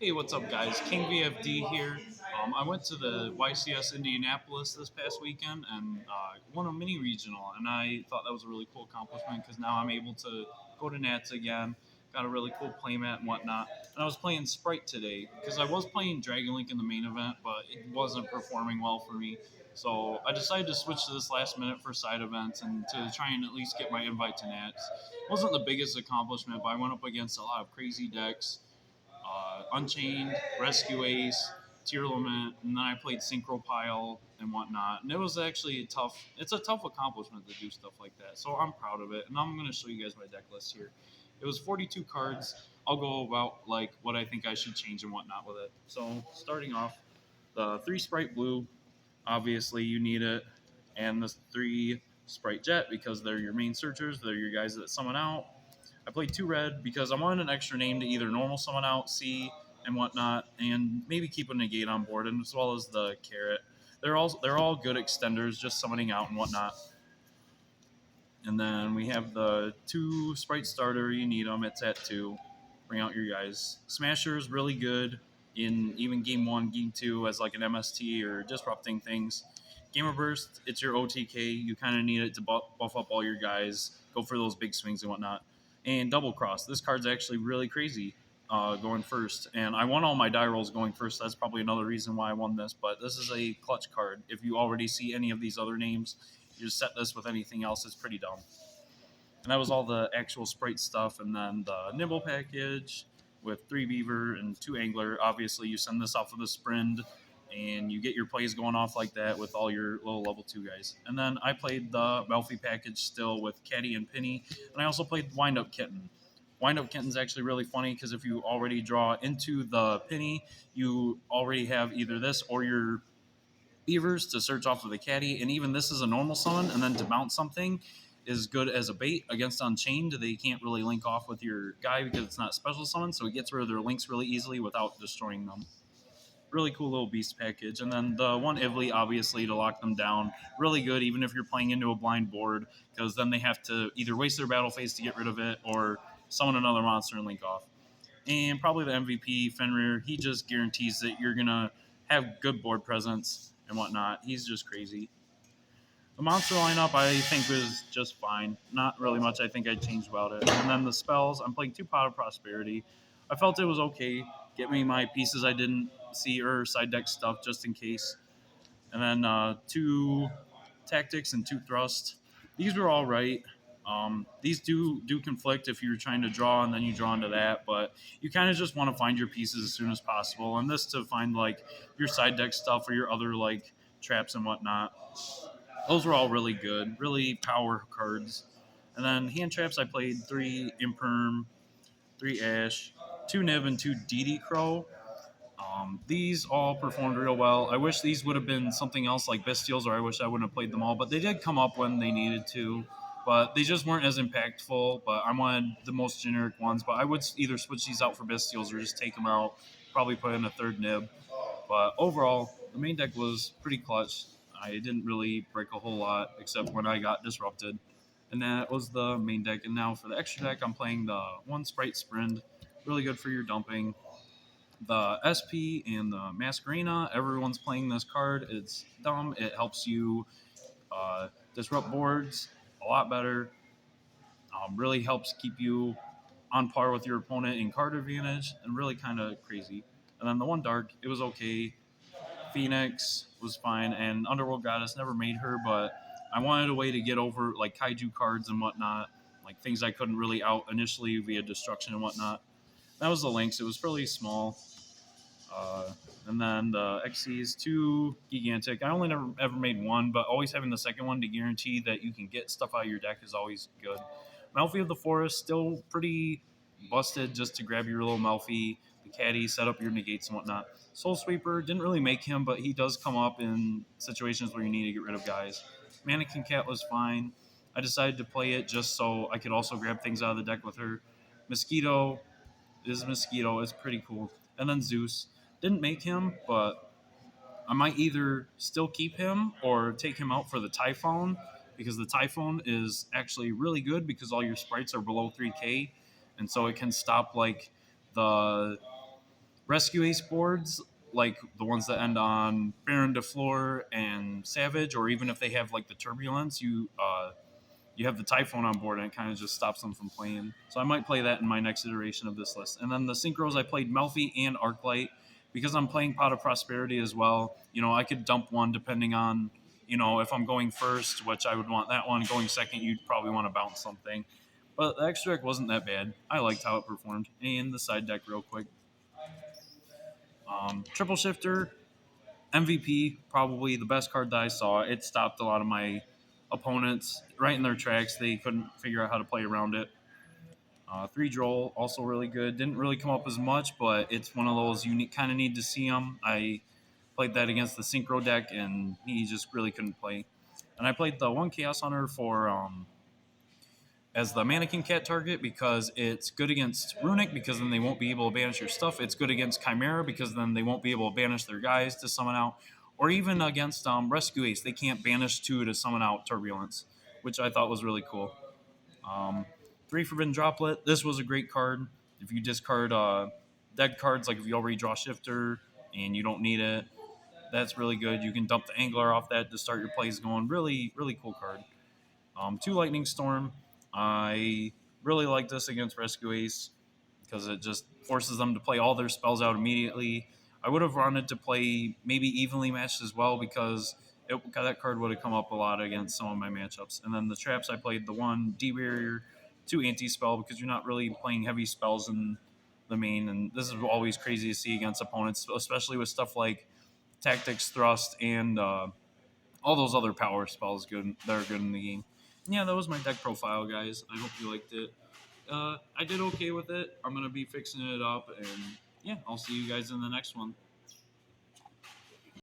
Hey, what's up, guys? King VFD here. I went to the YCS Indianapolis this past weekend and won a mini regional, and I thought that was a really cool accomplishment because now I'm able to go to Nats again. Got a really cool playmat and whatnot. And I was playing Sprite today because I was playing Dragon Link in the main event, but it wasn't performing well for me. So I decided to switch to this last minute for side events and to try and at least get my invite to Nats. It wasn't the biggest accomplishment, but I went up against a lot of crazy decks, Unchained, Rescue Ace, Tier Lament, and then I played Synchro Pile and whatnot. And it was actually tough. It's a tough accomplishment to do stuff like that. So I'm proud of it. And I'm going to show you guys my deck list here. It was 42 cards. I'll go about like what I think I should change and whatnot with it. So starting off, the 3 Sprite Blue, obviously you need it, and the 3 Sprite Jet because they're your main searchers. They're your guys that summon out. I played 2 red because I wanted an extra name to either normal someone out, C, and whatnot, and maybe keep a negate on board, and as well as the carrot. They're all good extenders, just summoning out and whatnot. And then we have the 2 Sprite Starter. You need them. It's at 2. Bring out your guys. Smasher's really good in even game 1, game 2 as like an MST or disrupting things. Gamer Burst, it's your OTK. You kind of need it to buff up all your guys, go for those big swings and whatnot. And Double Cross. This card's actually really crazy going first. And I won all my die rolls going first. That's probably another reason why I won this. But this is a clutch card. If you already see any of these other names, you just set this with anything else. It's pretty dumb. And that was all the actual Sprite stuff. And then the Nibble package with 3 Beaver and 2 Angler. Obviously, you send this off with a Sprint, and you get your plays going off like that with all your little level 2 guys. And then I played the Melfi package still with Caddy and Penny, and I also played Wind Up Kitten. Wind Up Kitten's actually really funny because if you already draw into the Penny, you already have either this or your Beavers to search off of the Caddy, and even this is a normal summon, and then to mount something is good as a bait against Unchained. They can't really link off with your guy because it's not special summon, so it gets rid of their links really easily without destroying them. Really cool little beast package. And then the 1 Ivli, obviously, to lock them down. Really good, even if you're playing into a blind board, because then they have to either waste their battle phase to get rid of it or summon another monster and link off. And probably the MVP, Fenrir, he just guarantees that you're going to have good board presence and whatnot. He's just crazy. The monster lineup, I think, was just fine. Not really much I think I'd change about it. And then the spells, I'm playing 2 Pot of Prosperity. I felt it was okay. Get me my pieces I didn't see or side deck stuff just in case. And then 2 Tactics and 2 Thrust. These were all right. These do conflict if you're trying to draw and then you draw into that, but you kind of just want to find your pieces as soon as possible. And this to find like your side deck stuff or your other like traps and whatnot. Those were all really good, really power cards. And then hand traps, I played 3 Imperm, 3 Ash, 2 Nib, and 2 DD Crow. These all performed real well. I wish these would have been something else like Bestials, or I wish I wouldn't have played them all. But they did come up when they needed to. But they just weren't as impactful. But I wanted the most generic ones. But I would either switch these out for Bestials or just take them out. Probably put in a 3rd Nib. But overall, the main deck was pretty clutch. I didn't really break a whole lot except when I got disrupted. And that was the main deck. And now for the extra deck, I'm playing the 1 Sprite Sprint. Really good for your dumping. The SP and the Masquerena, everyone's playing this card. It's dumb. It helps you disrupt boards a lot better. Really helps keep you on par with your opponent in card advantage, and really kind of crazy. And then the 1 Dark, it was okay. Phoenix was fine, and Underworld Goddess, never made her, but I wanted a way to get over like kaiju cards and whatnot, like things I couldn't really out initially via destruction and whatnot. That was the links. It was fairly small. And then the XC's 2 gigantic. I only never ever made 1, but always having the second one to guarantee that you can get stuff out of your deck is always good. Melfi of the Forest, still pretty busted just to grab your little Melfi, the caddy, set up your negates and whatnot. Soul Sweeper, didn't really make him, but he does come up in situations where you need to get rid of guys. Mannequin Cat was fine. I decided to play it just so I could also grab things out of the deck with her. Mosquito is Mosquito. It's pretty cool. And then Zeus. Didn't make him, but I might either still keep him or take him out for the Typhon, because the Typhon is actually really good because all your sprites are below 3K, and so it can stop like the rescue ace boards, like the ones that end on Baron de Fleur and Savage, or even if they have like the Turbulence, you have the Typhoon on board, and it kind of just stops them from playing. So I might play that in my next iteration of this list. And then the Synchros, I played Melfi and Arclight because I'm playing Pot of Prosperity as well. I could dump one depending on, if I'm going first, which I would want that one. Going second, you'd probably want to bounce something. But the extra deck wasn't that bad. I liked how it performed. And the side deck, real quick. Triple Shifter, MVP, probably the best card that I saw. It stopped a lot of my opponents right in their tracks. They couldn't figure out how to play around it. Three Droll, also really good. Didn't really come up as much, but it's one of those you kind of need to see them. I played that against the Synchro deck, and he just really couldn't play. And I played the one Chaos Hunter for as the Mannequin Cat target because it's good against Runic because then they won't be able to banish your stuff. It's good against Chimera because then they won't be able to banish their guys to summon out. Or even against Rescue Ace, they can't banish two to summon out Turbulence, which I thought was really cool. Um, Three Forbidden Droplet. This was a great card. If you discard dead cards, like if you already draw Shifter and you don't need it, that's really good. You can dump the Angler off that to start your plays going. Really, really cool card. Two Lightning Storm. I really like this against Rescue Ace because it just forces them to play all their spells out immediately. I would have wanted to play maybe evenly matched as well because that card would have come up a lot against some of my matchups. And then the traps, I played the one D-Barrier, two Anti-Spell because you're not really playing heavy spells in the main. And this is always crazy to see against opponents, especially with stuff like Tactics, Thrust, and all those other power spells that are good in the game. Yeah, that was my deck profile, guys. I hope you liked it. I did okay with it. I'm going to be fixing it up, and yeah, I'll see you guys in the next one.